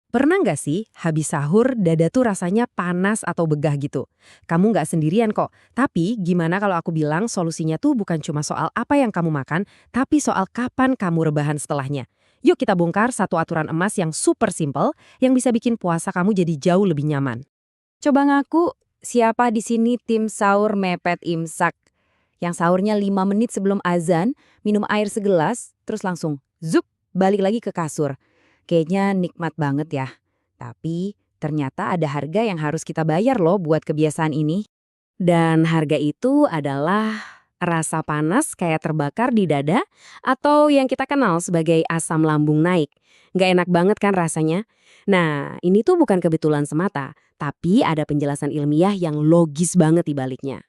Pernah nggak sih habis sahur dada tuh rasanya panas atau begah gitu? Kamu nggak sendirian kok. Tapi gimana kalau aku bilang solusinya tuh bukan cuma soal apa yang kamu makan, tapi soal kapan kamu rebahan setelahnya. Yuk kita bongkar satu aturan emas yang super simple yang bisa bikin puasa kamu jadi jauh lebih nyaman. Coba ngaku, siapa di sini tim sahur mepet imsak? Yang sahurnya 5 menit sebelum azan, minum air segelas, terus langsung zup, balik lagi ke kasur. Kayaknya nikmat banget ya. Tapi ternyata ada harga yang harus kita bayar loh buat kebiasaan ini. Dan harga itu adalah rasa panas kayak terbakar di dada atau yang kita kenal sebagai asam lambung naik. Nggak enak banget kan rasanya? Nah, ini tuh bukan kebetulan semata, tapi ada penjelasan ilmiah yang logis banget di baliknya.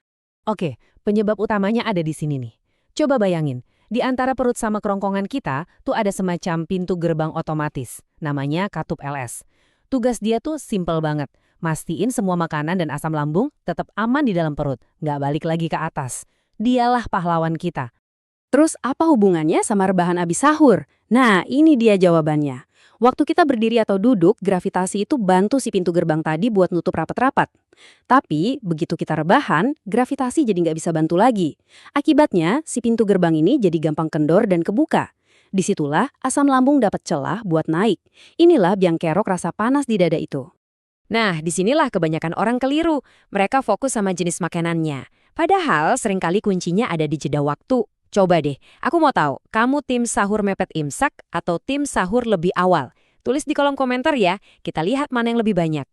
Oke, penyebab utamanya ada di sini nih. Coba bayangin, di antara perut sama kerongkongan kita tuh ada semacam pintu gerbang otomatis, namanya katup LS. Tugas dia tuh simple banget, mastiin semua makanan dan asam lambung tetap aman di dalam perut, nggak balik lagi ke atas. Dialah pahlawan kita. Terus apa hubungannya sama rebahan abis sahur? Nah, ini dia jawabannya. Waktu kita berdiri atau duduk, gravitasi itu bantu si pintu gerbang tadi buat nutup rapat-rapat. Tapi, begitu kita rebahan, gravitasi jadi nggak bisa bantu lagi. Akibatnya, si pintu gerbang ini jadi gampang kendor dan kebuka. Disitulah asam lambung dapat celah buat naik. Inilah biang kerok rasa panas di dada itu. Nah, disinilah kebanyakan orang keliru. Mereka fokus sama jenis makanannya. Padahal seringkali kuncinya ada di jeda waktu. Coba deh, aku mau tahu, kamu tim sahur mepet imsak atau tim sahur lebih awal? Tulis di kolom komentar ya, kita lihat mana yang lebih banyak.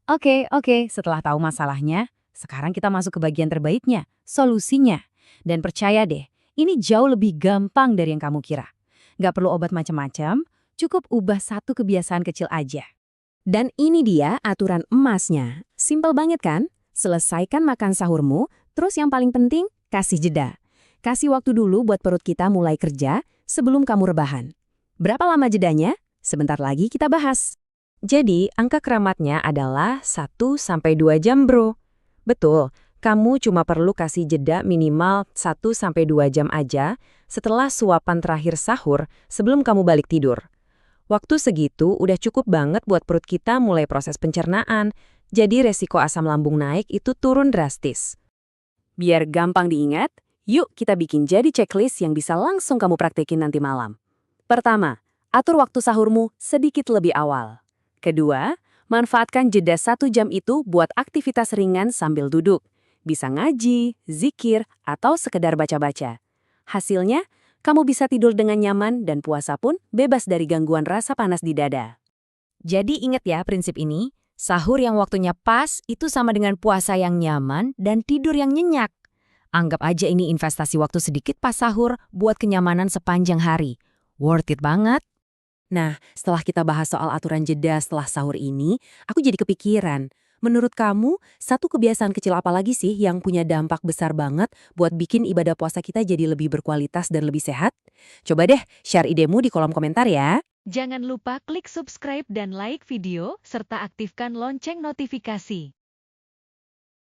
Oke, setelah tahu masalahnya, sekarang kita masuk ke bagian terbaiknya, solusinya. Dan percaya deh, ini jauh lebih gampang dari yang kamu kira. Nggak perlu obat macam-macam, cukup ubah satu kebiasaan kecil aja. Dan ini dia aturan emasnya. Simpel banget kan? Selesaikan makan sahurmu, terus yang paling penting, kasih jeda. Kasih waktu dulu buat perut kita mulai kerja sebelum kamu rebahan. Berapa lama jedanya? Sebentar lagi kita bahas. Jadi, angka keramatnya adalah 1-2 jam, bro. Betul, kamu cuma perlu kasih jeda minimal 1-2 jam aja setelah suapan terakhir sahur sebelum kamu balik tidur. Waktu segitu udah cukup banget buat perut kita mulai proses pencernaan, jadi resiko asam lambung naik itu turun drastis. Biar gampang diingat, yuk kita bikin jadi checklist yang bisa langsung kamu praktekin nanti malam. Pertama, atur waktu sahurmu sedikit lebih awal. Kedua, manfaatkan jeda 1 jam itu buat aktivitas ringan sambil duduk. Bisa ngaji, zikir, atau sekedar baca-baca. Hasilnya, kamu bisa tidur dengan nyaman dan puasa pun bebas dari gangguan rasa panas di dada. Jadi ingat ya prinsip ini, sahur yang waktunya pas itu sama dengan puasa yang nyaman dan tidur yang nyenyak. Anggap aja ini investasi waktu sedikit pas sahur buat kenyamanan sepanjang hari. Worth it banget. Nah, setelah kita bahas soal aturan jeda setelah sahur ini, aku jadi kepikiran. Menurut kamu, satu kebiasaan kecil apa lagi sih yang punya dampak besar banget buat bikin ibadah puasa kita jadi lebih berkualitas dan lebih sehat? Coba deh share idemu di kolom komentar ya. Jangan lupa klik subscribe dan like video, serta aktifkan lonceng notifikasi.